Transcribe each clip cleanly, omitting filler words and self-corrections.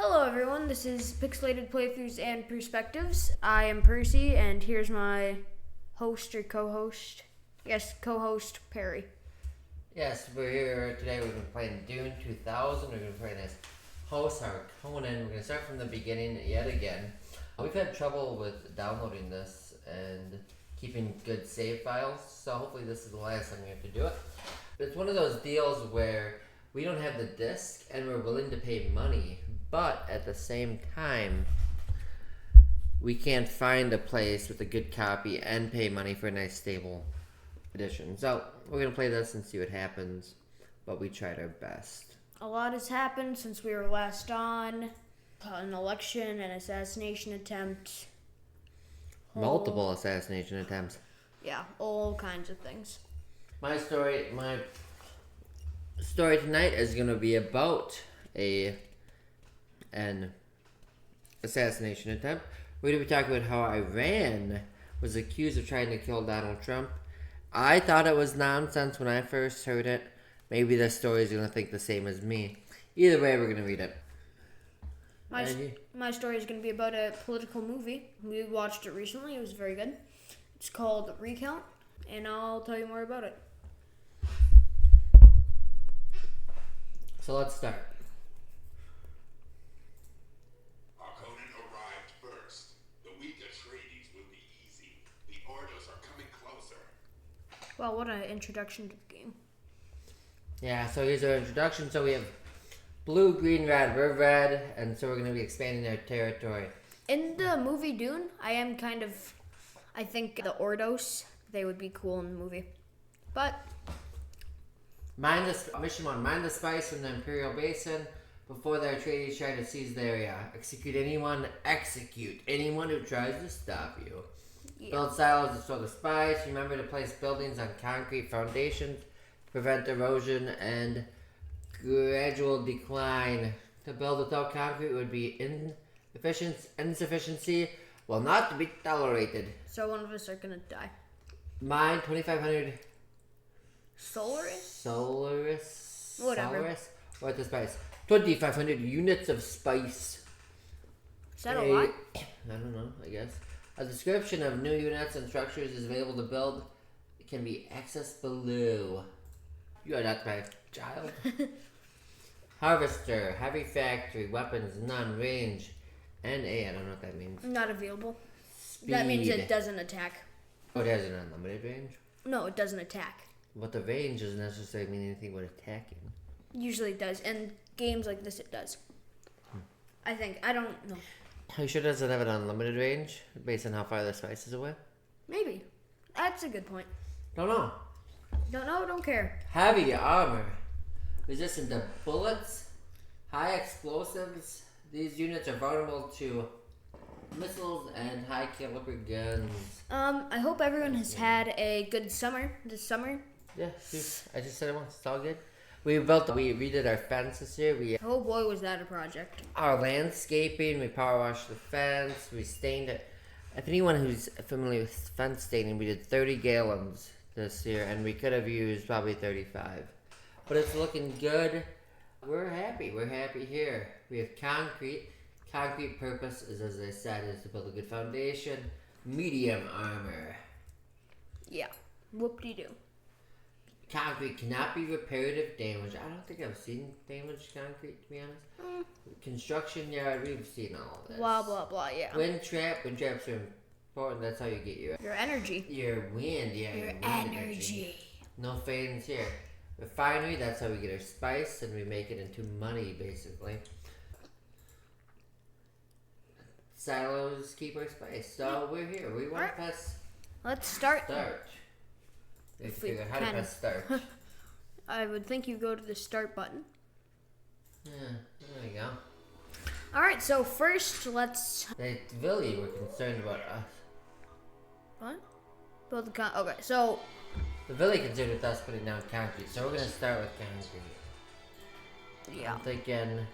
Hello everyone, this is Pixelated Playthroughs and Perspectives. I am Percy, and here's my host or co-host. Yes, co-host Perry. Yes, we're here today. We've been playing Dune 2000. We're going to play this host, our Conan. We're going to start from the beginning yet again. We've had trouble with downloading this and keeping good save files, so hopefully this is the last time we have to do it. It's one of those deals where we don't have the disc and we're willing to pay money, but at the same time, we can't find a place with a good copy and pay money for a nice stable edition. So we're going to play this and see what happens, but we tried our best. A lot has happened since we were last on. An election, an assassination attempt. Multiple assassination attempts. Yeah, all kinds of things. My story tonight is going to be about an assassination attempt. We're going to be talking about how Iran was accused of trying to kill Donald Trump. I thought it was nonsense when I first heard it. Maybe the story is going to think the same as me. Either way, we're going to read it. My story is going to be about a political movie. We watched it recently. It was very good. It's called Recount, and I'll tell you more about it. So let's start. Our Conan arrived first. The week Atreides will be easy. The orders are coming closer. Well, what an introduction to the game. Yeah, so here's our introduction. So we have blue, green, red. We're red, and so we're going to be expanding our territory. In the movie Dune, I think the Ordos, they would be cool in the movie. But Mission 1. Mine the spice from the Imperial Basin before the Atreides try to seize the area. Execute anyone who tries to stop you. Yeah. Build silos to store the spice. Remember to place buildings on concrete foundations to prevent erosion and gradual decline. To build without concrete would be insufficiency will not be tolerated. So one of us are gonna die. Mine 2,500 Solaris? Whatever. What's the spice? 2,500 units of spice. Is that a lot? I don't know, I guess. A description of new units and structures is available to build. It can be accessed below. You are not my child. Harvester, heavy factory, weapons, none, range, NA, I don't know what that means. Not available. Speed. That means it doesn't attack. Oh, it has an unlimited range? No, it doesn't attack. But the range doesn't necessarily mean anything but attacking. Usually it does. And games like this, it does. I think. I don't know. Are you sure it doesn't have an unlimited range based on how far the spice is away? Maybe. That's a good point. Don't know. Don't know, don't care. Heavy armor. Resistant to bullets. High explosives. These units are vulnerable to missiles and high caliber guns. I hope everyone has had a good summer this summer. Yeah, I just said it once. It's all good. We redid our fence this year. Oh boy, was that a project. Our landscaping, we power washed the fence, we stained it. If anyone who's familiar with fence staining, we did 30 gallons this year, and we could have used probably 35. But it's looking good. We're happy here. We have concrete. Concrete purpose is, as I said, is to build a good foundation. Medium armor. Yeah. Whoop-de-doo. Concrete cannot be repaired if damaged. I don't think I've seen damaged concrete, to be honest. Construction yard, we've seen all of this. Blah, blah, blah, yeah. Wind traps are important. That's how you get your energy. Your wind, yeah. Your wind energy. No fans here. Refinery, that's how we get our spice, and we make it into money, basically. Silos keep our spice. So we're here. We want to press... Let's start. We have to figure out how to press start. I would think you go to the start button. Yeah, there we go. Alright, so first let's... The Villi were concerned about us. What? Build the okay, so... The Villi concerned with us putting down concrete, so we're going to start with concrete. Yeah. I'm thinking...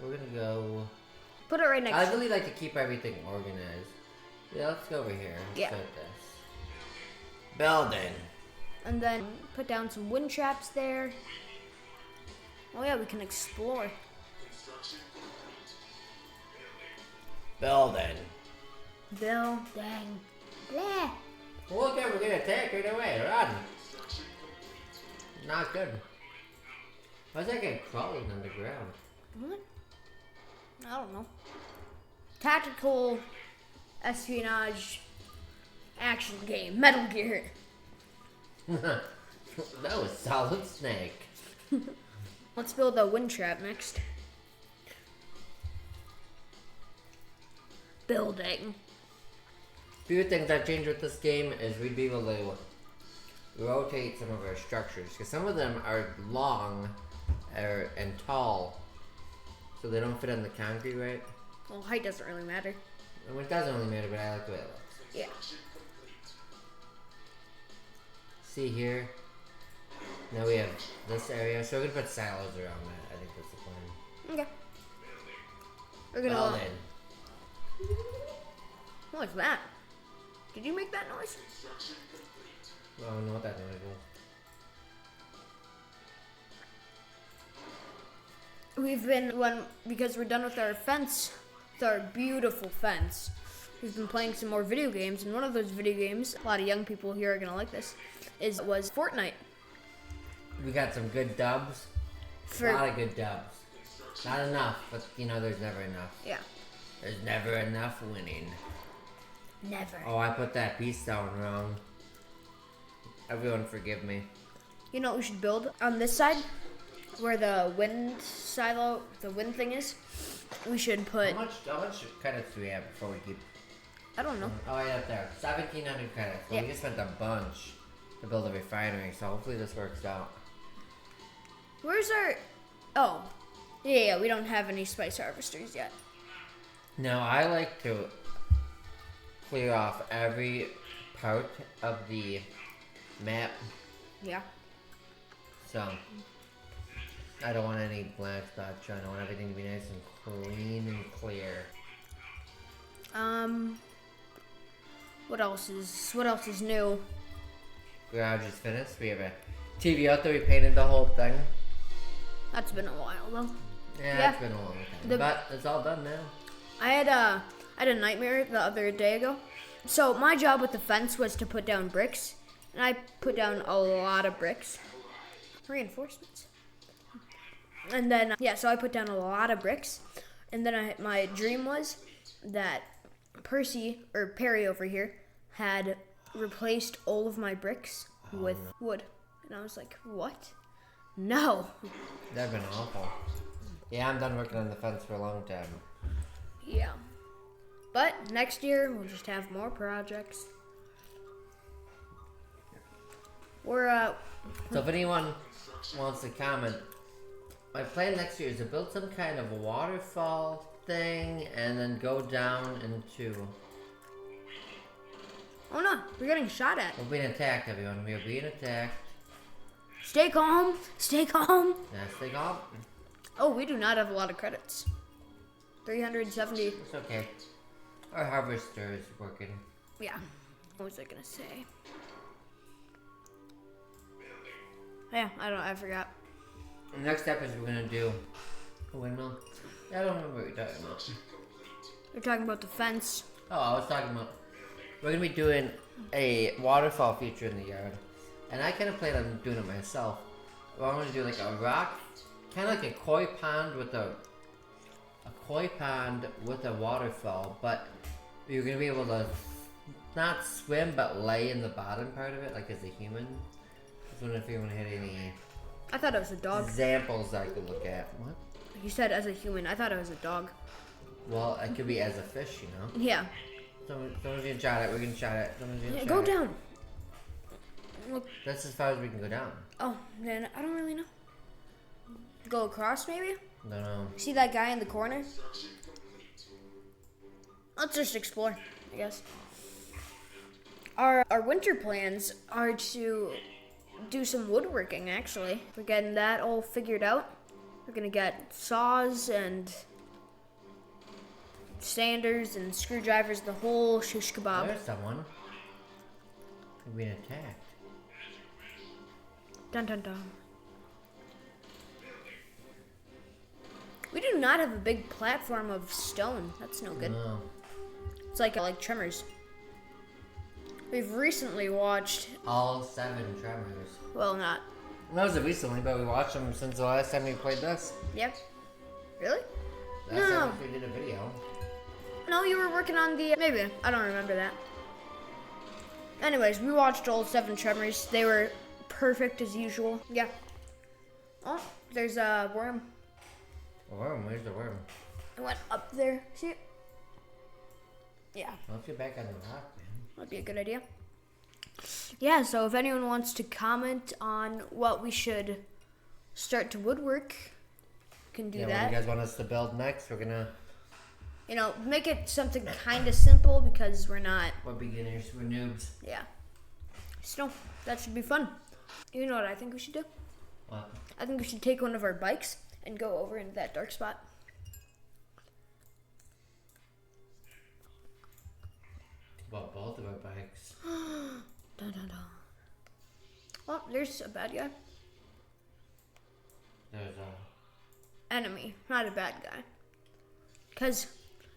We're going to go... Put it right next I really like to keep everything organized. Yeah, let's go over here and start this. Building. And then put down some wind traps there. Oh yeah, we can explore. Construction Building. Building. Blah. Look at, we're getting attacked right away. Run. Not good. Why's that guy crawling on the ground? What? I don't know. Tactical espionage action game. Metal Gear. That was Solid Snake. Let's build a wind trap next. Building. Few things I've changed with this game is we'd be able to rotate some of our structures because some of them are long and tall, so they don't fit on the concrete right. Well, height doesn't really matter. I mean, it doesn't really matter, but I like the way it looks. Yeah. See here? Now we have this area, so we're gonna put silos around that. I think that's the plan. Okay. We're gonna. Building. What was that? Did you make that noise? I don't know what that noise was. We've been because we're done with our fence, with our beautiful fence. We've been playing some more video games, and one of those video games, a lot of young people here are gonna like this, was Fortnite. We got some good dubs. A lot of good dubs. Not enough, but you know, there's never enough. Yeah. There's never enough winning. Never. Oh, I put that piece down wrong. Everyone forgive me. You know what we should build on this side, where the wind silo, the wind thing is. We should put. How much credits do we have before we keep? I don't know. Oh, right up there. 1,700 credits. Well, Yeah. we just spent a bunch to build a refinery, so hopefully this works out. Where's our? Oh, yeah. We don't have any spice harvesters yet. Now, I like to clear off every part of the map, Yeah. so I don't want any black spots. I want everything to be nice and clean and clear. What else is new? Garage is finished. We have a TV out there. We painted the whole thing. That's been a while though. Yeah, it's been a long time, but it's all done now. I had a nightmare the other day ago. So my job with the fence was to put down bricks, and I put down a lot of bricks, reinforcements. And then so I put down a lot of bricks, and then my dream was that Perry over here had replaced all of my bricks with wood, and I was like, what? No. That'd been awful. Yeah, I'm done working on the fence for a long time. Yeah. But next year we'll just have more projects. So if anyone wants to comment, my plan next year is to build some kind of waterfall thing and then go down into. Oh no, we're getting shot at. We're being attacked, everyone. We are being attacked. Stay calm. Stay calm. Yeah, stay calm. Oh, we do not have a lot of credits. 370. It's okay. Our harvester is working. Yeah. What was I gonna say? Yeah, I forgot. The next step is we're gonna do a windmill. Yeah, I don't remember what you're talking about. You're talking about the fence. Oh, I was talking about we're gonna be doing a waterfall feature in the yard, and I kind of plan on doing it myself. Well, I'm gonna do like a rock, kind of like a koi pond with a waterfall, but you're gonna be able to not swim but lay in the bottom part of it, like as a human. I was wondering if anyone had any I thought it was a dog. examples I could look at. What? You said as a human. I thought it was a dog. Well, it could be as a fish, you know. Yeah. Someone's gonna shot it. We're gonna shot it. Someone's gonna Yeah, shot go it. down. Look. That's as far as we can go down. Oh, man, I don't really know. Go across, maybe? No, no. See that guy in the corner? Let's just explore, I guess. Our winter plans are to do some woodworking, actually. We're getting that all figured out. We're gonna get saws and sanders and screwdrivers, the whole shish kebab. There's someone. We're being attacked. Dun dun dun. We do not have a big platform of stone. That's no good. No. It's like Tremors. We've recently watched, All 7 Tremors. well, not. That wasn't recently, but we watched them since the last time we played this. Yep. Really? Last No. time we did a video. No, you were working on the, maybe. I don't remember that. Anyways, we watched all 7 Tremors. They were perfect as usual. Yeah. Oh, there's a worm. A worm? Where's the worm? It went up there. See it? Yeah, Let's get back on the rock, man. that'd be a good idea. Yeah, so if anyone wants to comment on what we should start to woodwork, can do Yeah, that. what do you guys want us to build next? We're gonna... You know, make it something kind of simple because we're not, We're beginners. We're noobs. yeah. So, that should be fun. You know what I think we should do? What? I think we should take one of our bikes and go over into that dark spot. Well, both of our bikes. Dun, dun, dun. Oh, there's a bad guy. There's a... Enemy, not a bad guy. Because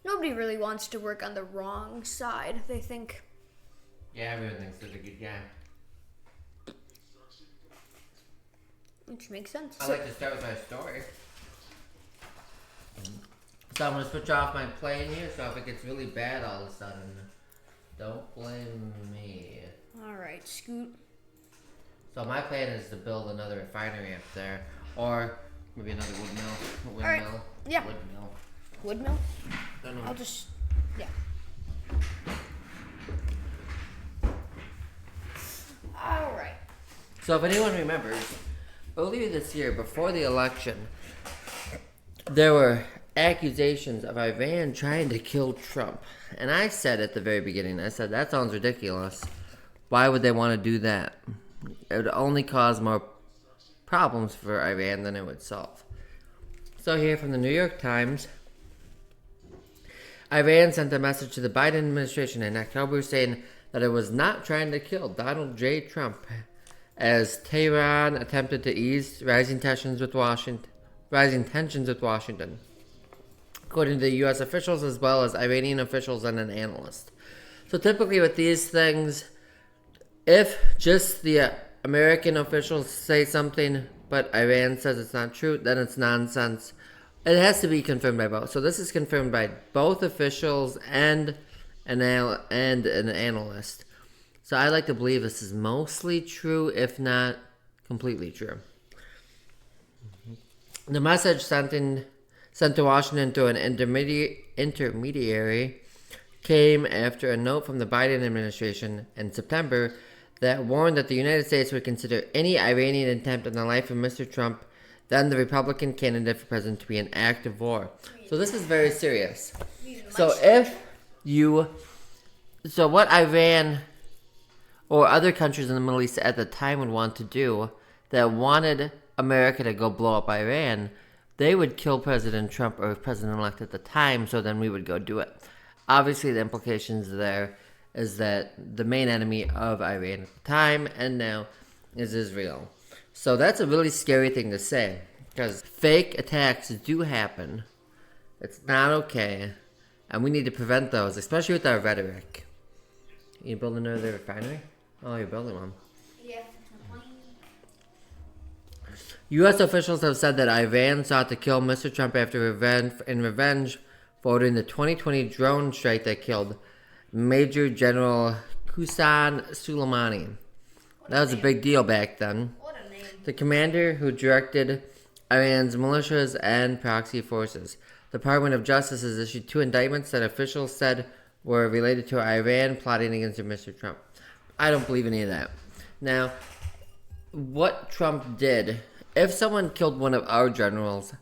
nobody really wants to work on the wrong side. They think, Yeah, everyone thinks they're the good guy. which makes sense. I like to start with my story. So I'm gonna switch off my plane here, so if it gets really bad all of a sudden, don't blame me. Alright, Scoot. So my plan is to build another refinery up there, or maybe another windmill. Alright, yeah. Windmill. Woodmill? Don't know. I'll just, yeah. Alright. So if anyone remembers, earlier this year, before the election, there were accusations of Iran trying to kill Trump. And I said at the very beginning, I said, that sounds ridiculous. Why would they want to do that? It would only cause more problems for Iran than it would solve. So here from the New York Times, Iran sent a message to the Biden administration in October saying that it was not trying to kill Donald J. Trump as Tehran attempted to ease rising tensions with Washington. According to U.S. officials as well as Iranian officials and an analyst. So typically with these things, if just the American officials say something but Iran says it's not true, then it's nonsense. It has to be confirmed by both. So this is confirmed by both officials and an analyst. So I like to believe this is mostly true, if not completely true. The message sent to Washington through an intermediary came after a note from the Biden administration in September that warned that the United States would consider any Iranian attempt on the life of Mr. Trump, then the Republican candidate for president, to be an act of war. So this is very serious. So what Iran or other countries in the Middle East at the time would want to do that wanted America to go blow up Iran, they would kill President Trump or President-elect at the time, so then we would go do it. Obviously, the implications there is that the main enemy of Iran at the time and now is Israel. So that's a really scary thing to say, because fake attacks do happen. It's not okay, and we need to prevent those, especially with our rhetoric. You building another refinery? Oh, you're building one. Yeah. U.S. officials have said that Iran sought to kill Mr. Trump in revenge for ordering the 2020 drone strike that killed Major General Qasem Soleimani. That was a big deal back then. What a name. The commander who directed Iran's militias and proxy forces. The Department of Justice has issued 2 indictments that officials said were related to Iran plotting against Mr. Trump. I don't believe any of that. Now, what Trump did, if someone killed one of our generals,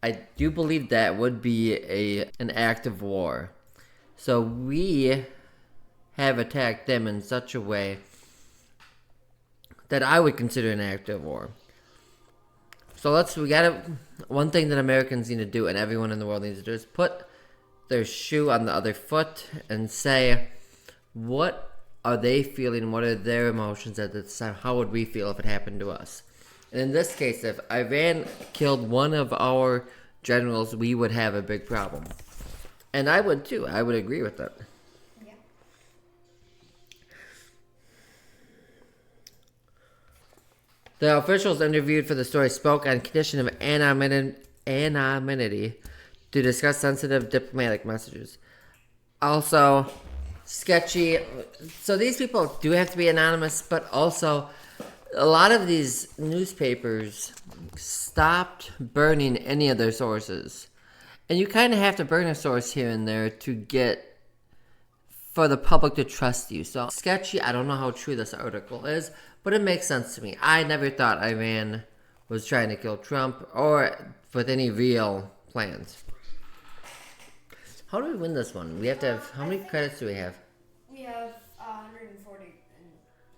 I do believe that would be an act of war. So we have attacked them in such a way that I would consider an act of war. So one thing that Americans need to do, and everyone in the world needs to do, is put their shoe on the other foot and say, what are they feeling? What are their emotions at this time? How would we feel if it happened to us? And in this case, if Iran killed one of our generals, we would have a big problem. And I would too. I would agree with that. Yeah. The officials interviewed for the story spoke on condition of anonymity to discuss sensitive diplomatic messages. Also, sketchy. So these people do have to be anonymous, but also a lot of these newspapers stopped burning any of their sources. And you kind of have to burn a source here and there to get for the public to trust you. So sketchy, I don't know how true this article is, but it makes sense to me. I never thought Iran was trying to kill Trump or with any real plans. How do we win this one? We have to have, how many credits do we have? We have 140. And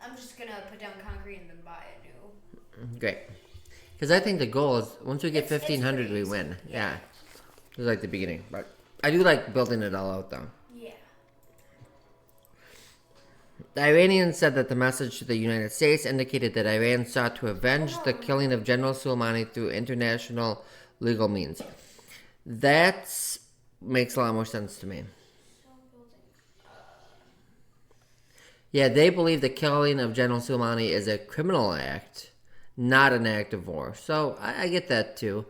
I'm just going to put down concrete and then buy a new. Great. Because I think the goal is, once we get It's 1,500, we easy. win. Yeah. It was like the beginning. But I do like building it all out, though. Yeah. The Iranians said that the message to the United States indicated that Iran sought to avenge the killing of General Soleimani through international legal means. That makes a lot more sense to me. Yeah, they believe the killing of General Soleimani is a criminal act, not an act of war. So I get that too.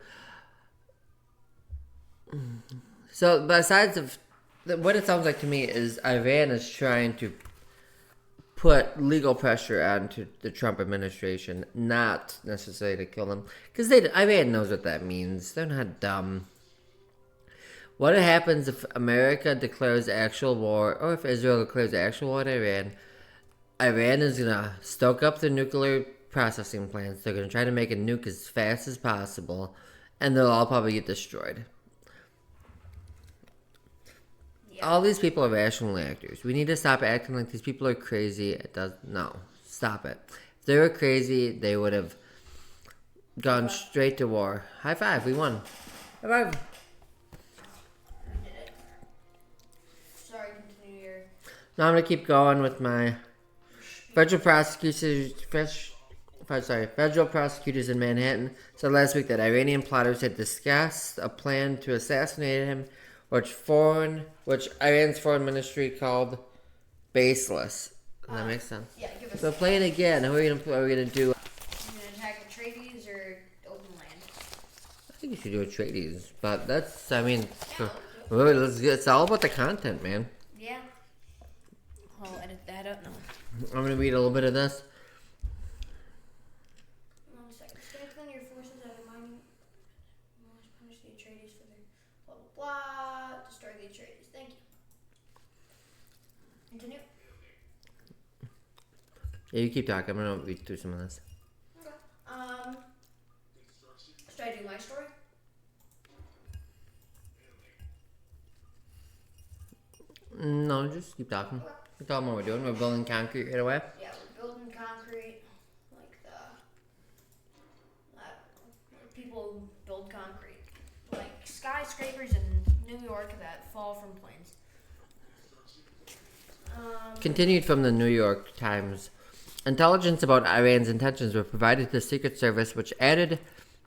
So besides of what it sounds like to me is Iran is trying to put legal pressure onto the Trump administration, not necessarily to kill them, because Iran knows what that means. They're not dumb. What happens if America declares actual war, or if Israel declares actual war on Iran? Iran is gonna stoke up their nuclear processing plants. They're gonna try to make a nuke as fast as possible, and they'll all probably get destroyed. All these people are rational actors. We need to stop acting like these people are crazy. No, stop it. If they were crazy, they would have gone straight to war. High five, we won. High five. Did it. Sorry, continue your. Now I'm gonna keep going with my federal prosecutors in Manhattan said last week that Iranian plotters had discussed a plan to assassinate him, which Iran's foreign ministry called baseless. Does that make sense? Yeah, give us. So play it again. How are we gonna do? Are you gonna attack Atreides or open land? I think you should do Atreides, but that's. I mean, it's all about the content, man. Yeah. I'll edit that up now. I'm gonna read a little bit of this. 1 second. Strengthen your forces out of mining. Punish the Atreides for their blah blah blah. Destroy the Atreides. Thank you. Continue. Yeah, you keep talking. I'm gonna read through some of this. Okay. Should I do my story? No, just keep talking. That's all what we're doing. We're building concrete right away. Yeah, we're building concrete like the. I don't know, people build concrete like skyscrapers in New York that fall from planes. Continued from the New York Times. Intelligence about Iran's intentions were provided to the Secret Service, which added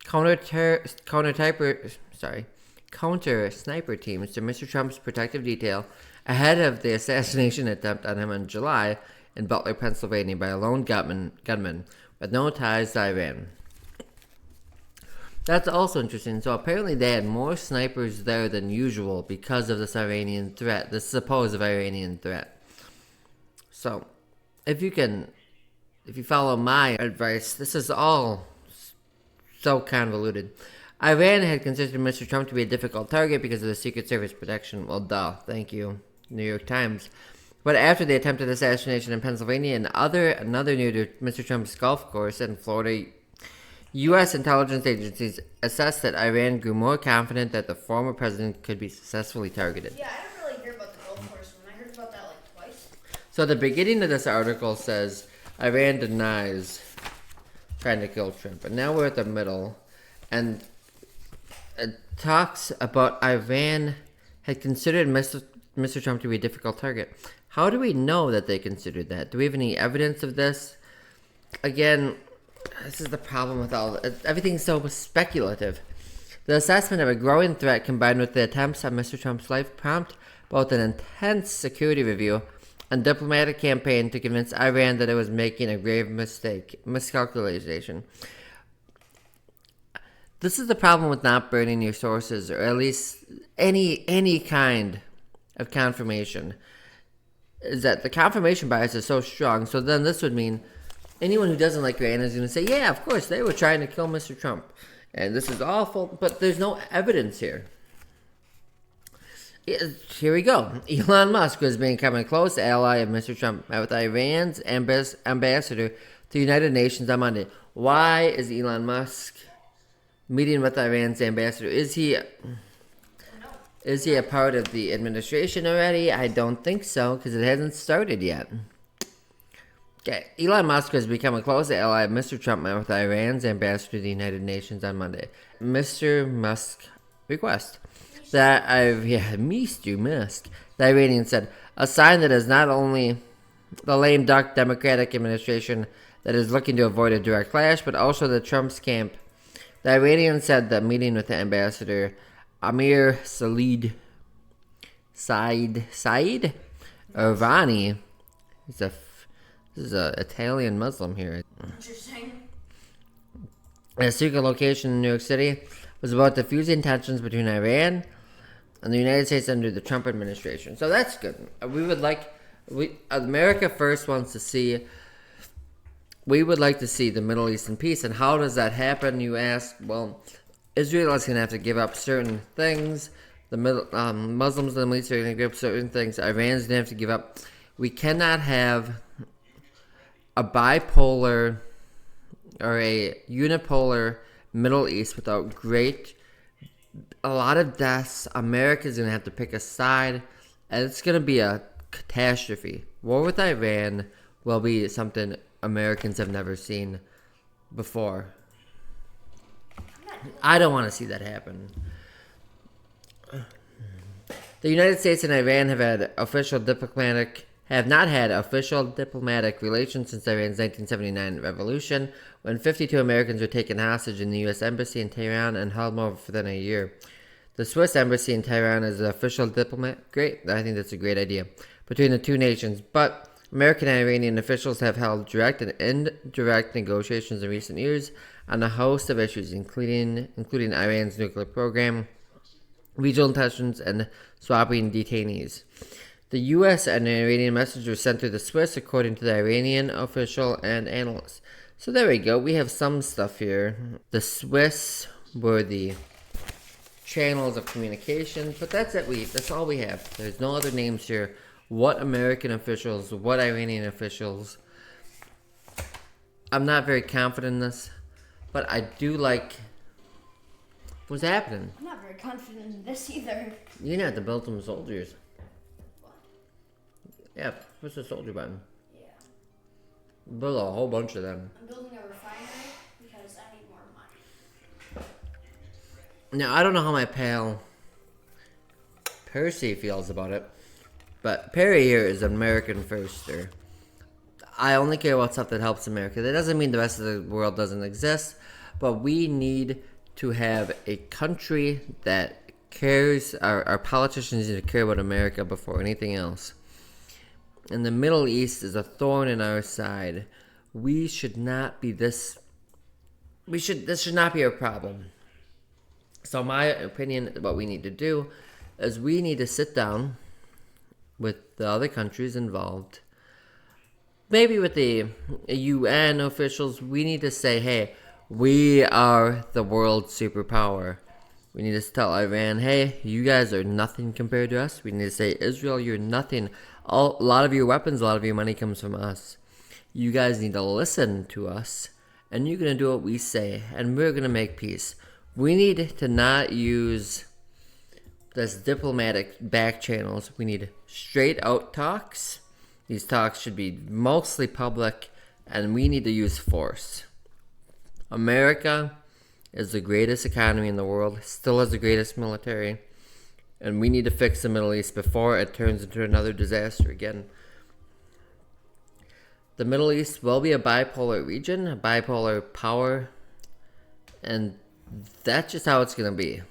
counter sniper teams to Mr. Trump's protective detail ahead of the assassination attempt on him in July in Butler, Pennsylvania, by a lone gunman with no ties to Iran. That's also interesting. So apparently they had more snipers there than usual because of this Iranian threat, this supposed Iranian threat. So, if you follow my advice, this is all so convoluted. Iran had considered Mr. Trump to be a difficult target because of the Secret Service protection. Well, duh. Thank you, New York Times. But after the attempted assassination in Pennsylvania and another near to Mr. Trump's golf course in Florida, U.S. intelligence agencies assessed that Iran grew more confident that the former president could be successfully targeted. Yeah, I didn't really hear about the golf course one. I heard about that like twice. So the beginning of this article says Iran denies trying to kill Trump. And now we're at the middle. And it talks about Iran had considered Mr. Trump to be a difficult target. How do we know that they considered that? Do we have any evidence of this? Again, this is the problem with everything's so speculative. The assessment of a growing threat combined with the attempts on Mr. Trump's life prompt both an intense security review and diplomatic campaign to convince Iran that it was making a grave miscalculation. This is the problem with not burning your sources, or at least any kind of confirmation, is that the confirmation bias is so strong. So then this would mean anyone who doesn't like Iran is going to say, yeah, of course, they were trying to kill Mr. Trump. And this is awful, but there's no evidence here. Here we go. Elon Musk was becoming a close ally of Mr. Trump with Iran's ambassador to the United Nations on Monday. Why is Elon Musk meeting with Iran's ambassador? Is he a part of the administration already? I don't think so, because it hasn't started yet. Okay. Elon Musk has become a close ally of Mr. Trump met with Iran's ambassador to the United Nations on Monday. Mr. Musk request that Mr. Musk, the Iranian said, a sign that is not only the lame duck Democratic administration that is looking to avoid a direct clash, but also the Trump's camp. The Iranian said that meeting with the ambassador Amir Said Irani this is an Italian Muslim here. Interesting. A secret location in New York City was about diffusing tensions between Iran and the United States under the Trump administration. So that's good. America First wants to see. We would like to see the Middle East in peace. And how does that happen, you ask? Well, Israel is going to have to give up certain things. The Muslims in the Middle East are going to give up certain things. Iran's going to have to give up. We cannot have a bipolar or a unipolar Middle East without a lot of deaths. America's going to have to pick a side, and it's going to be a catastrophe. War with Iran will be something Americans have never seen before. I don't want to see that happen. The United States and Iran have not had official diplomatic relations since Iran's 1979 revolution, when 52 Americans were taken hostage in the U.S. Embassy in Tehran and held more for than a year. The Swiss Embassy in Tehran is the official diplomat. Great, I think that's a great idea. Between the two nations, but American and Iranian officials have held direct and indirect negotiations in recent years on a host of issues, including Iran's nuclear program, regional tensions, and swapping detainees. The U.S. and Iranian message were sent through the Swiss, according to the Iranian official and analysts. So there we go. We have some stuff here. The Swiss were the channels of communication, but that's it. That's all we have. There's no other names here. What American officials, what Iranian officials. I'm not very confident in this, but I do like what's happening. I'm not very confident in this either. You're gonna have to build some soldiers. Yeah, push the soldier button. Yeah. Build a whole bunch of them. I'm building a refinery because I need more money. Now, I don't know how my pal Percy feels about it, but Perry here is American firster. I only care about stuff that helps America. That doesn't mean the rest of the world doesn't exist, but we need to have a country that cares. Our politicians need to care about America before anything else. And the Middle East is a thorn in our side. We should not be this. This should not be a problem. So my opinion, what we need to do is we need to sit down with the other countries involved. Maybe with the UN officials, we need to say, hey, we are the world superpower. We need to tell Iran, hey, you guys are nothing compared to us. We need to say, Israel, you're nothing. A lot of your weapons, a lot of your money comes from us. You guys need to listen to us, and you're going to do what we say, and we're going to make peace. We need to not use this diplomatic back channels. We need straight out talks. These talks should be mostly public, and we need to use force. America is the greatest economy in the world, still has the greatest military, and we need to fix the Middle East before it turns into another disaster again. The Middle East will be a bipolar region, a bipolar power, and That's just how it's gonna be.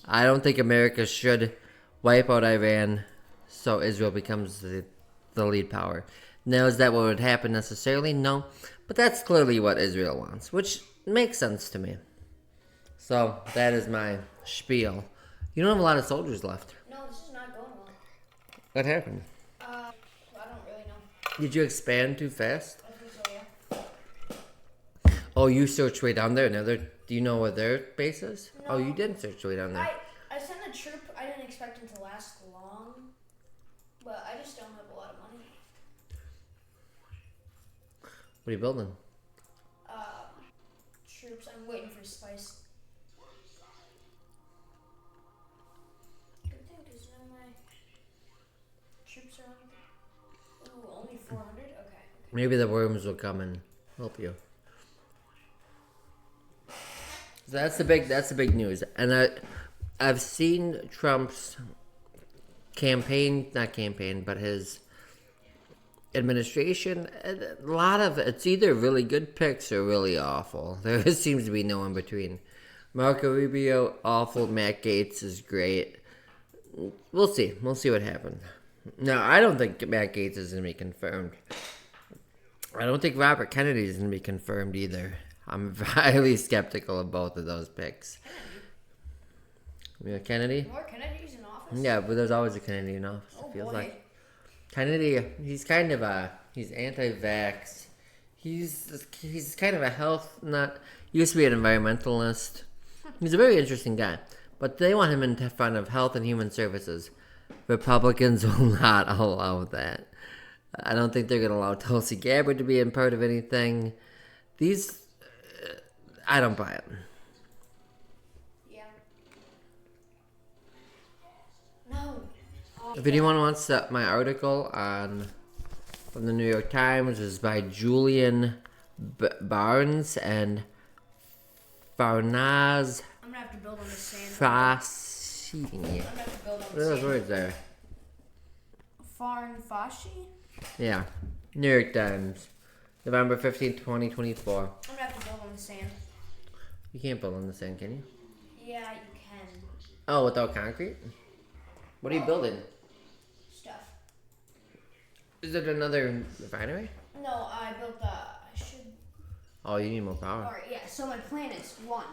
I don't think America should wipe out Iran so Israel becomes the lead power. Now, is that what would happen necessarily? No. But that's clearly what Israel wants, which makes sense to me. So, that is my spiel. You don't have a lot of soldiers left. No, this is not going well. What happened? I don't really know. Did you expand too fast? I think so, yeah. Oh, you searched way down there. Now, do you know where their base is? No. Oh, you didn't search way down there. I sent a troop. I didn't expect him to last long, but I just don't have a lot of money. What are you building? Troops. I'm waiting for spice. Good thing, because now my troops are on. Ooh, only 400? Okay. Maybe the worms will come and help you. So that's the big news. And I've seen Trump's not campaign, but his administration. A lot of it's either really good picks or really awful. There seems to be no in between. Marco Rubio, awful. Matt Gaetz is great. We'll see. We'll see what happens. No, I don't think Matt Gaetz is going to be confirmed. I don't think Robert Kennedy is going to be confirmed either. I'm highly skeptical of both of those picks. Kennedy? More Kennedys in office? Yeah, but there's always a Kennedy in office, it feels like. Kennedy, he's kind of he's anti-vax. He's kind of a health nut. He used to be an environmentalist. He's a very interesting guy. But they want him in front of Health and Human Services. Republicans will not allow that. I don't think they're going to allow Tulsi Gabbard to be in part of anything. I don't buy it. Yeah. No. If anyone wants my article from the New York Times, is by Julian Barnes and Farnaz I'm gonna have to build on the sand. Fassi. I'm gonna have to build on What the are those sand. words there? Farn Fashi? Yeah. New York Times. November 15th, 2024. I'm gonna have to build on the sand. You can't build on the sand, can you? Yeah, you can. Oh, without concrete? What are you building? Stuff. Is it another refinery? No, I built I should. Oh, you need more power. Alright, yeah, so my plan is 1.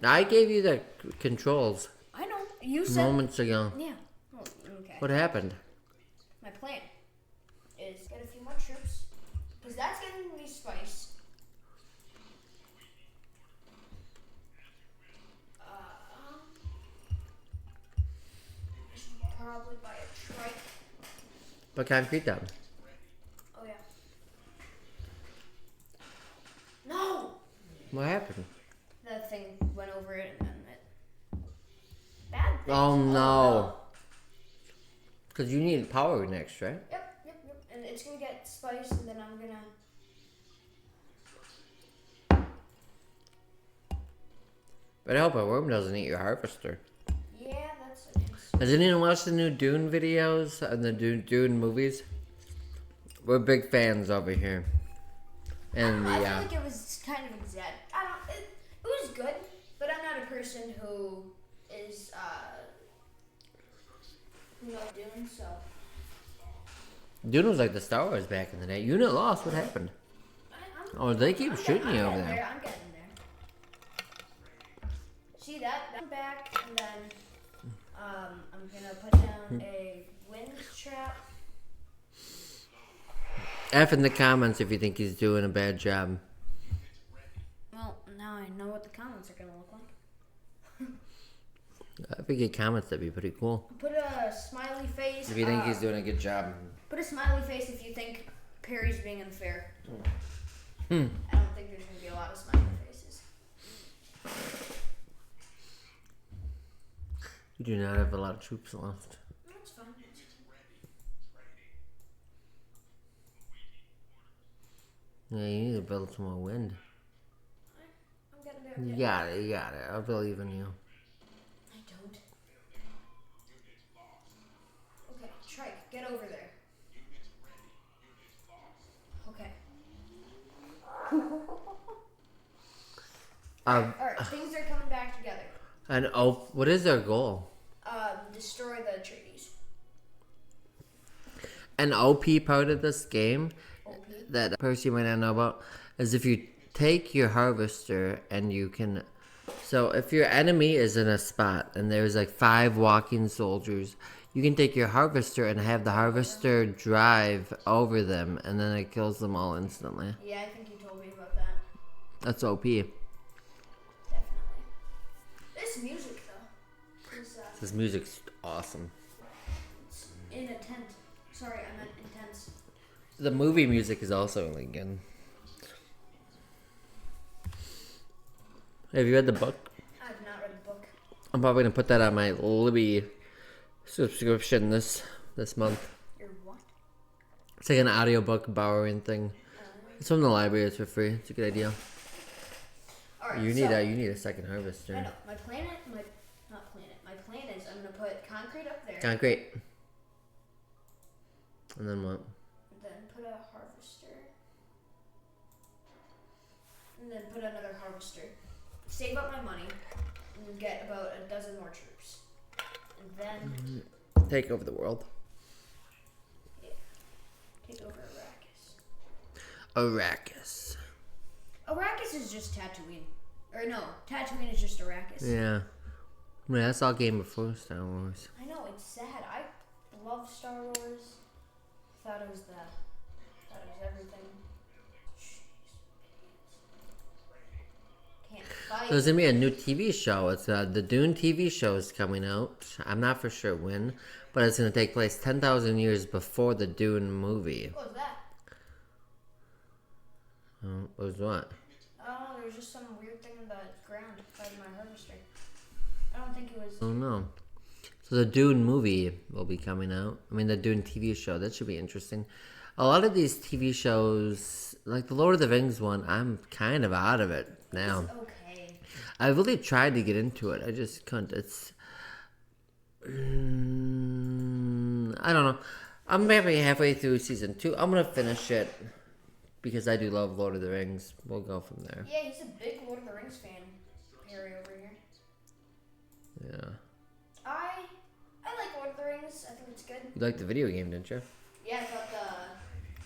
I gave you the controls I know. You said. moments ago. Yeah. Oh, okay. What happened? My plan is get a few more troops. Because that's getting me spice. I should probably buy a trike. Put concrete down. Oh, yeah. No! What happened? The thing went over it and then it. Bad things. Oh no. Because you need power next, right? Yep. And it's gonna get spice and then I'm gonna. But I hope a worm doesn't eat your harvester. Yeah, that's it. Has anyone watched the new Dune videos and the Dune movies? We're big fans over here. And I feel like it was kind of exact. It was good, but I'm not a person who is Dune, so. Dune was like the Star Wars back in the day. Unit lost. What happened? Oh, they keep shooting you over there. I'm getting there. See that? I'm back, and then I'm gonna put down a wind trap. F in the comments if you think he's doing a bad job. Well, now I know what the comments are gonna look like. If we get comments, that'd be pretty cool. Put a smiley face. If you think he's doing a good job. Put a smiley face if you think Perry's being unfair. Hmm. I don't think there's gonna be a lot of smiley faces. You do not have a lot of troops left. That's fine. Yeah, you need to build some more wind. I'm getting there. You got it. I believe in you. I don't. Okay, Trike, get over there. Okay. Alright, things are coming back And oh, what is their goal? Destroy the treaties. An OP part of this game OP. that Percy might not know about is if you take your harvester and you can. So if your enemy is in a spot and there's like 5 walking soldiers, you can take your harvester and have the harvester drive over them, and then it kills them all instantly. Yeah, I think you told me about that. That's OP. Definitely. This music though is This music's awesome. it's in a tent. Sorry, I meant intense. The movie music is also really good. Have you read the book? I have not read the book. I'm probably gonna put that on my Libby subscription this month. Your what? It's like an audiobook borrowing thing. It's from the library. It's for free. It's a good idea. All right. You need a second harvester. I know. My plan is I'm gonna put concrete up there. Concrete. And then what? Then put a harvester. And then put another harvester. Save up my money and get about a dozen more troops. And then Take over the world. take over Arrakis. Arrakis. Arrakis is just Tatooine. Or no, Tatooine is just Arrakis. Yeah. I mean, that's all game before Star Wars. I know, it's sad. I love Star Wars. Thought it was everything. Jeez. Can't fight. There's gonna be a new TV show. It's the Dune TV show is coming out. I'm not for sure when, but it's gonna take place 10,000 years before the Dune movie. What was that? What was what? Oh, there was just some weird thing in the ground by my harvester. I don't think it was. Oh no. So the Dune movie will be coming out. I mean, the Dune TV show. That should be interesting. A lot of these TV shows, like the Lord of the Rings one, I'm kind of out of it now. It's okay. I really tried to get into it. I just couldn't. It's. I don't know. I'm maybe halfway through season 2. I'm gonna finish it because I do love Lord of the Rings. We'll go from there. Yeah, he's a big Lord of the Rings fan. Perry over here. Yeah. I like Lord of the Rings. I think it's good. You liked the video game, didn't you? Yeah, but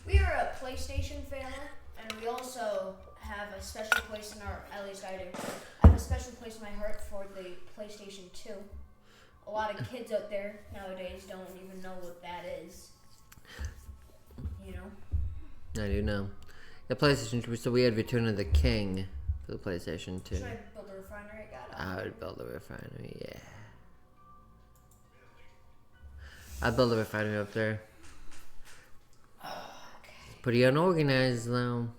we are a PlayStation family, and we also have a special place in our. At least I do. I have a special place in my heart for the PlayStation 2. A lot of kids out there nowadays don't even know what that is. You know. I do know. The PlayStation 2, so we had Return of the King for the PlayStation 2. Should I build a refinery? I would build a refinery, yeah. I'd build a refinery up there. Okay. Pretty unorganized, though.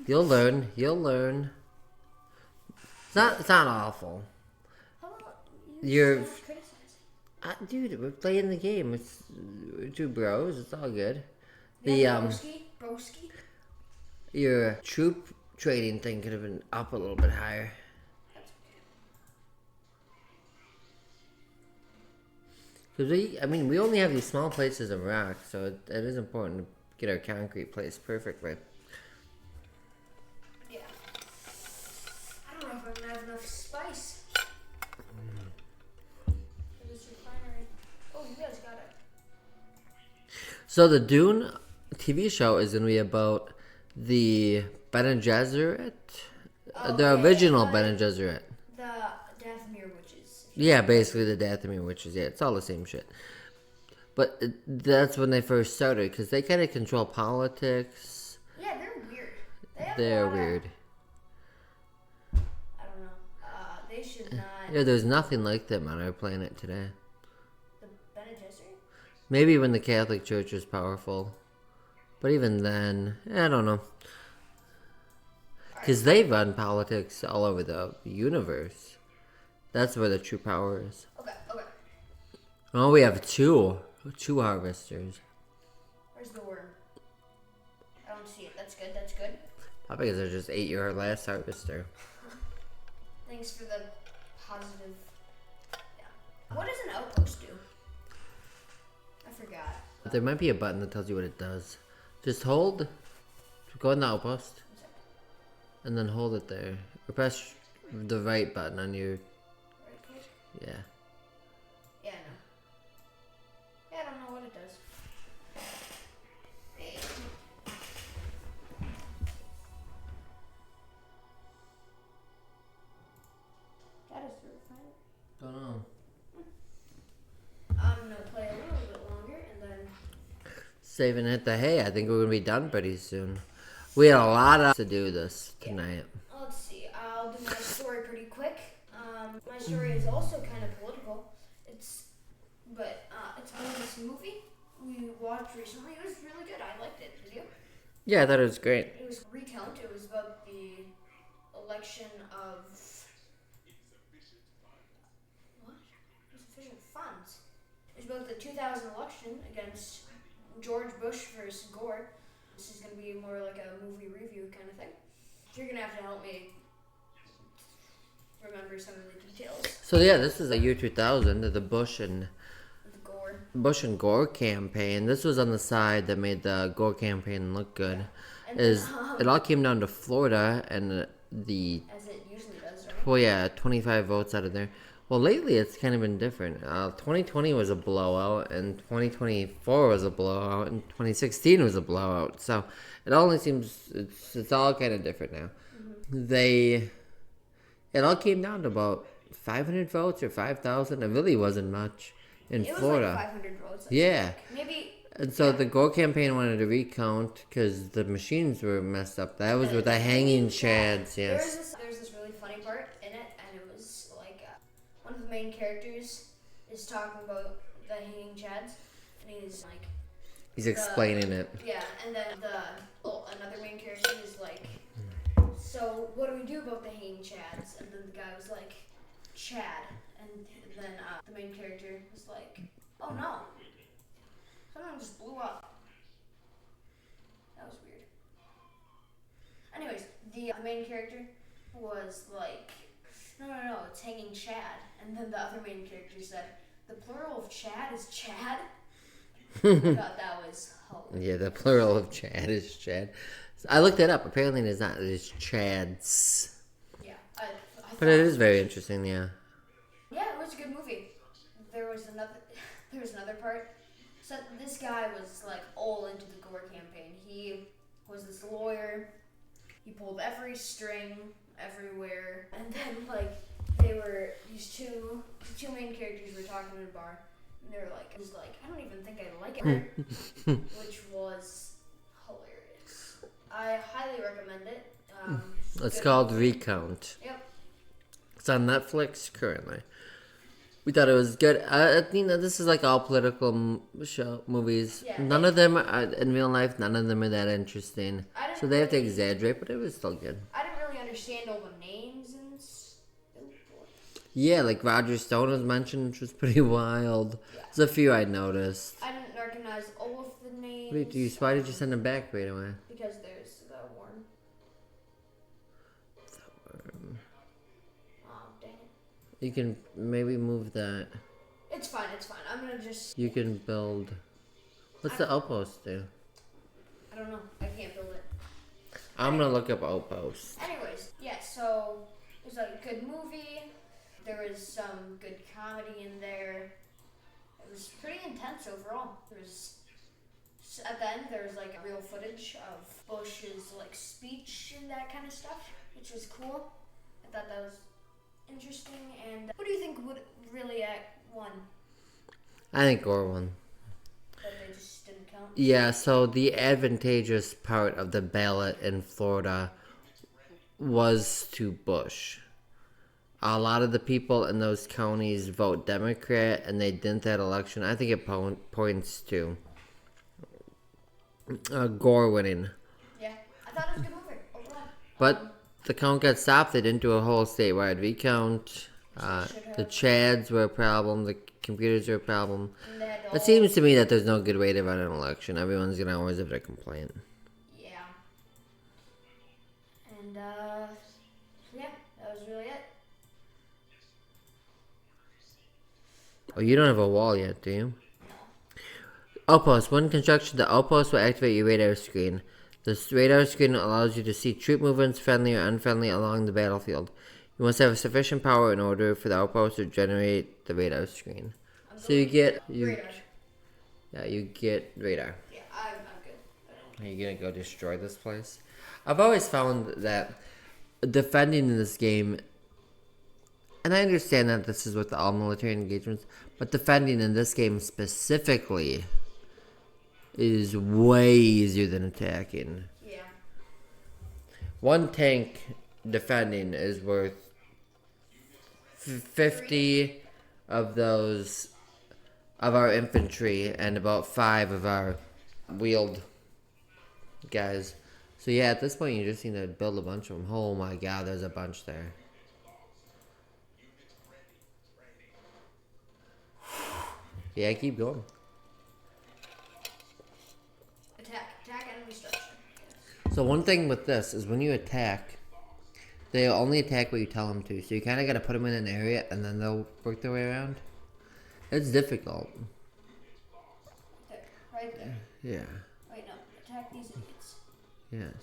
You'll learn. You'll learn. It's not awful. How about You're- so much criticizing? Dude, we're playing the game. We're two bros. It's all good. Yeah, The broski. your troop trading thing could have been up a little bit higher. Because we only have these small places of rock, so it is important to get our concrete placed perfectly. Yeah. I don't know if I'm gonna have enough spice for this refinery. Oh, you guys got it. So the Dune TV show is going to be about the Bene Gesserit, the original Bene Gesserit. The Dathomir witches. Yeah, basically the Dathomir witches. Yeah, it's all the same shit. But that's when they first started, because they kind of control politics. Yeah, they're weird. They're weird. I don't know. They should not. Yeah, there's nothing like them on our planet today. The Bene Gesserit? Maybe when the Catholic Church was powerful. But even then, I don't know. Because they run politics all over the universe. That's where the true power is. Okay. Oh, we have two harvesters. Where's the worm? I don't see it. That's good. Probably because I just ate your last harvester. Thanks for the positive. Yeah. What does an outpost do? I forgot. There might be a button that tells you what it does. Just hold. Go in the outpost. and then hold it there. Or press the right button on your... Right click? Yeah. Yeah, I know. Yeah, I don't know what it does. That is really fun. Don't know. I'm gonna play a little bit longer and then... Save and hit the hay. I think we're gonna be done pretty soon. We had a lot of to do this tonight. Let's see. I'll do my story pretty quick. My story is also kind of political. It's about this movie we watched recently. It was really good. I liked it. Did you? Yeah, I thought it was great. It was Recount. It was about the election of what? Insufficient funds. It was about the 2000 election against George Bush versus Gore. This is going to be more like a movie review kind of thing. You're going to have to help me remember some of the details. So yeah, this is the year 2000, the Bush and Gore campaign. This was on the side that made the Gore campaign look good. And It all came down to Florida and the as it usually does, right? well, yeah, 25 votes out of there. Well, lately it's kind of been different. 2020 was a blowout, and 2024 was a blowout, and 2016 was a blowout. So it only seems it's all kind of different now. Mm-hmm. It all came down to about 500 votes or 5,000. It really wasn't much in Florida. It was like 500 votes. Yeah. Maybe. And so the Gore campaign wanted to recount because the machines were messed up. That was with the hanging chads, yes. There's this really funny part in it, and it was like one of the main characters is talking about the hanging chads, and He's explaining it. Yeah, and then another main character is like, so what do we do about the hanging chads? And then the guy was like, Chad, and then the main character was like, oh no, someone just blew up. That was weird. Anyways, the main character was like, no, it's hanging Chad. And then the other main character said, the plural of Chad is Chad? I thought that was hilarious. Yeah, the plural of Chad is Chad. I looked it up. Apparently it's not. It's Chads. Yeah. But it is very interesting, yeah. Yeah, it was a good movie. There was another part. So this guy was like all into the Gore campaign. He was this lawyer. He pulled every string everywhere, and then like these two main characters were talking in a bar, and they were like, I don't even think I like it, which was hilarious. I highly recommend it. It's called Recount. Yep. It's on Netflix currently. We thought it was good. I think that this is like all political movies. Yeah, None of them are, in real life, none of them are that interesting. So they have to exaggerate, but it was still good. I didn't really understand all the names and yeah, like Roger Stone was mentioned, which was pretty wild. Yeah. There's a few I noticed. I didn't recognize all of the names. Wait, why did you send them back right away? Because there's the worm. Oh, dang it. You can maybe move that. It's fine. I'm gonna just... You can build... What's the outpost do? I don't know. I can't build it. I'm gonna look up outposts. Anyways, yeah, so it was a good movie. There was some good comedy in there. It was pretty intense overall. At the end, there was like real footage of Bush's like speech and that kind of stuff, which was cool. I thought that was interesting. And what do you think would really won? I think Gore won. That they just didn't count? Yeah, so the advantageous part of the ballot in Florida was to Bush. A lot of the people in those counties vote Democrat, and they didn't that election. I think it points to Gore winning. Yeah, I thought it was a good movie overall. But the count got stopped. They didn't do a whole statewide recount. The Chads were a problem. The computers were a problem. It seems to me that there's no good way to run an election. Everyone's going to always have a complaint. Yeah. And, yeah, that was really it. Oh, you don't have a wall yet, do you? No. Outpost. When construction, the outpost will activate your radar screen. This radar screen allows you to see troop movements, friendly or unfriendly, along the battlefield. You must have sufficient power in order for the outpost to generate the radar screen. So you get radar. Yeah, you get radar. Yeah, I'm good. Are you gonna go destroy this place? I've always found that defending in this game, and I understand that this is with all military engagements, but defending in this game specifically is way easier than attacking. Yeah. One tank defending is worth 50 of those of our infantry and about 5 of our wheeled guys. So yeah, at this point you just need to build a bunch of them. Oh my god, there's a bunch there. Yeah, keep going. Attack enemy structure. So one thing with this is when you attack, they only attack what you tell them to. So you kind of got to put them in an area and then they'll work their way around. It's difficult. There, right there. Yeah. Wait, no. Attack these idiots. Yes.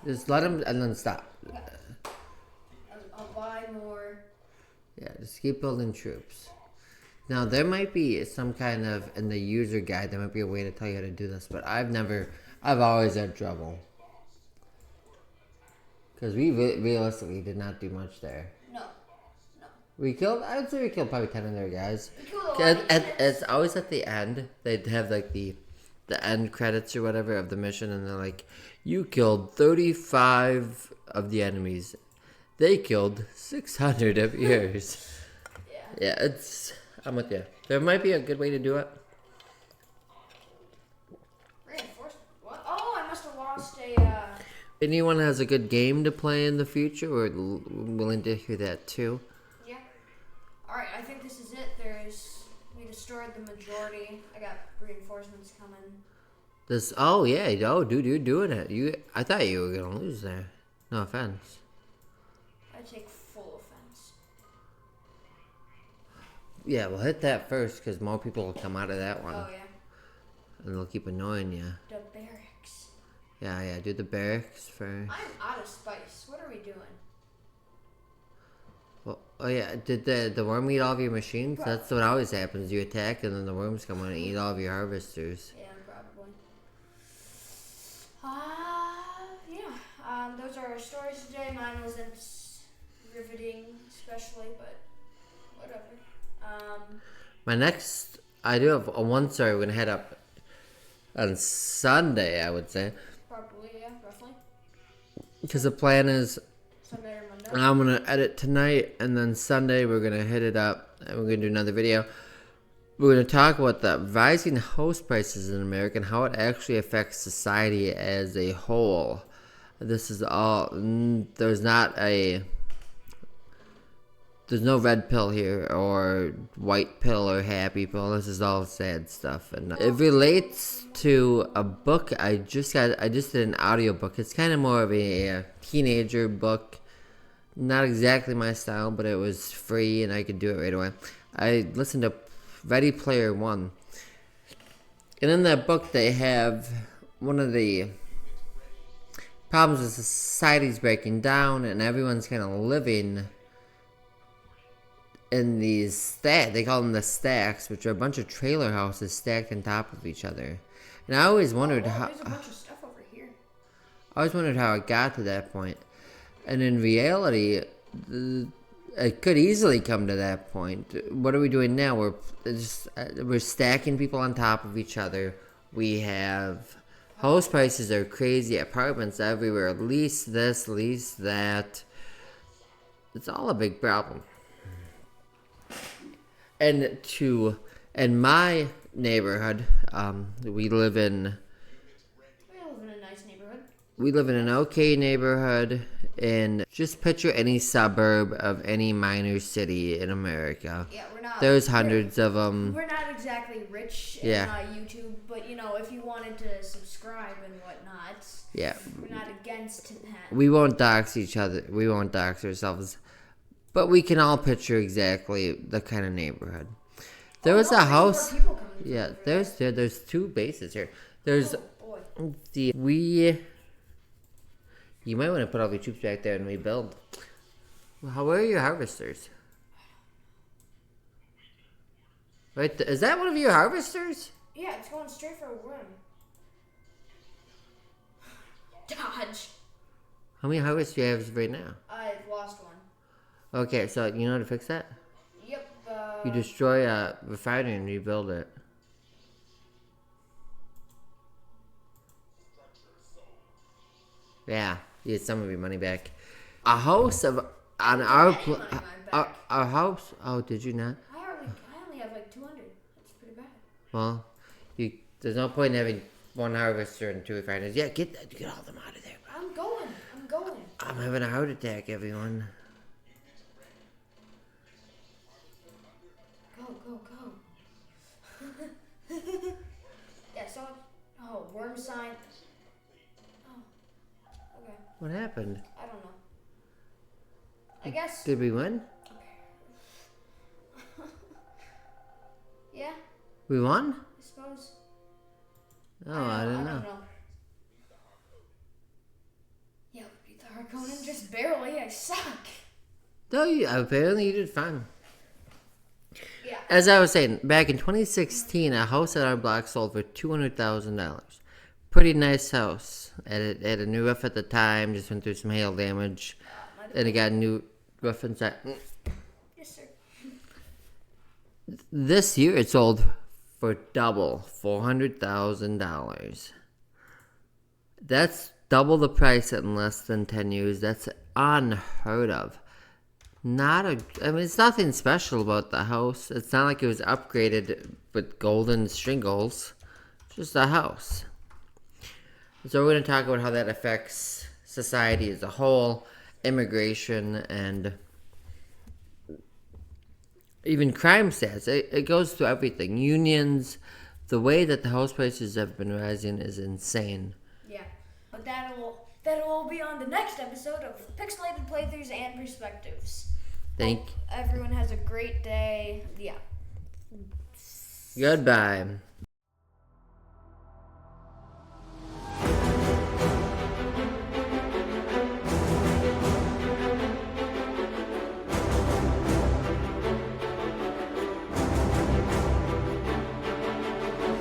Just let them and then stop. Okay. I'll buy more. Yeah, just keep building troops. Now, there might be some kind of, in the user guide, there might be a way to tell you how to do this, but I've always had trouble. Because we realistically did not do much there. No. I'd say we killed probably 10 of their guys. We killed a lot of It's always at the end, they'd have like the end credits or whatever of the mission, and they're like, you killed 35 of the enemies. They killed 600 of yours. Yeah, I'm with you. There might be a good way to do it. Reinforcement. What? Oh, I must have lost a. Anyone has a good game to play in the future, we're willing to hear that too. Yeah. Alright, I think this is it. We destroyed the majority. I got reinforcements coming. Dude, you're doing it. I thought you were gonna lose there. No offense. I take full offense. Yeah, we'll hit that first, because more people will come out of that one. Oh, yeah. And they'll keep annoying you. The barracks. Yeah, do the barracks first. I'm out of spice. What are we doing? Well, oh yeah, did the worm eat all of your machines? Probably. That's what always happens. You attack and then the worms come in and eat all of your harvesters. Yeah, probably. Yeah. Those are our stories today. Mine wasn't riveting, especially, but whatever. I do have one story. We're gonna head up on Sunday, I would say, Probably, yeah, roughly. because the plan is Sunday or Monday. I'm gonna edit tonight, and then Sunday we're gonna hit it up, and we're gonna do another video. We're gonna talk about the rising house prices in America and how it actually affects society as a whole. This is all. There's no red pill here or white pill or happy pill. This is all sad stuff, and it relates to a book I just did an audiobook. It's kind of more of a teenager book. Not exactly my style, but it was free and I could do it right away. I listened to Ready Player One. And in that book they have one of the problems is society's breaking down and everyone's kind of living in these they call them the stacks, which are a bunch of trailer houses stacked on top of each other. And I always wondered There's a bunch of stuff over here. I always wondered how it got to that point. And in reality, it could easily come to that point. What are we doing now? We're stacking people on top of each other. We have house prices are crazy, apartments everywhere, lease this, lease that. It's all a big problem. And in my neighborhood, we live in a nice neighborhood. We live in an okay neighborhood, and just picture any suburb of any minor city in America. Yeah, we're not. There's hundreds of them. We're not exactly rich Yeah. in YouTube, but if you wanted to subscribe and whatnot, Yeah. we're not against that. We won't dox each other. We won't dox ourselves. But we can all picture exactly the kind of neighborhood. There was a house. People coming Yeah, there's 2 bases here. There's boy. You might want to put all the troops back there and rebuild. Where are your harvesters? Right, is that one of your harvesters? Yeah, it's going straight for a worm. Dodge. How many harvests do you have right now? I've lost one. Okay, so you know how to fix that? Yep. You destroy a refinery and rebuild it. Yeah, you get some of your money back. A house of on our our house. Oh, did you not? I only have like 200. That's pretty bad. Well, there's no point in having one harvester and 2 refiners. Yeah, get all them out of there. I'm going. I'm having a heart attack, everyone. Go. Yeah, so... Oh, worm sign. Oh, okay. What happened? I don't know. I guess... Did we win? Yeah, We won? I suppose. Oh, I don't know. Yeah, we beat the Harkonnen just barely. I suck. No, apparently you did fine. Yeah. As I was saying, back in 2016, a house at our block sold for $200,000. Pretty nice house. It had a new roof at the time, just went through some hail damage. And it got a new roof inside. Yes, sir. This year it sold for double, $400,000. That's double the price in less than 10 years. That's unheard of. It's nothing special about the house. It's not like it was upgraded with golden shingles. It's just a house. So we're going to talk about how that affects society as a whole, immigration, and even crime stats. It goes through everything. Unions, the way that the house prices have been rising is insane. Yeah, but that'll all be on the next episode of Pixelated Playthroughs and Perspectives. Hope everyone has a great day. Yeah. Goodbye.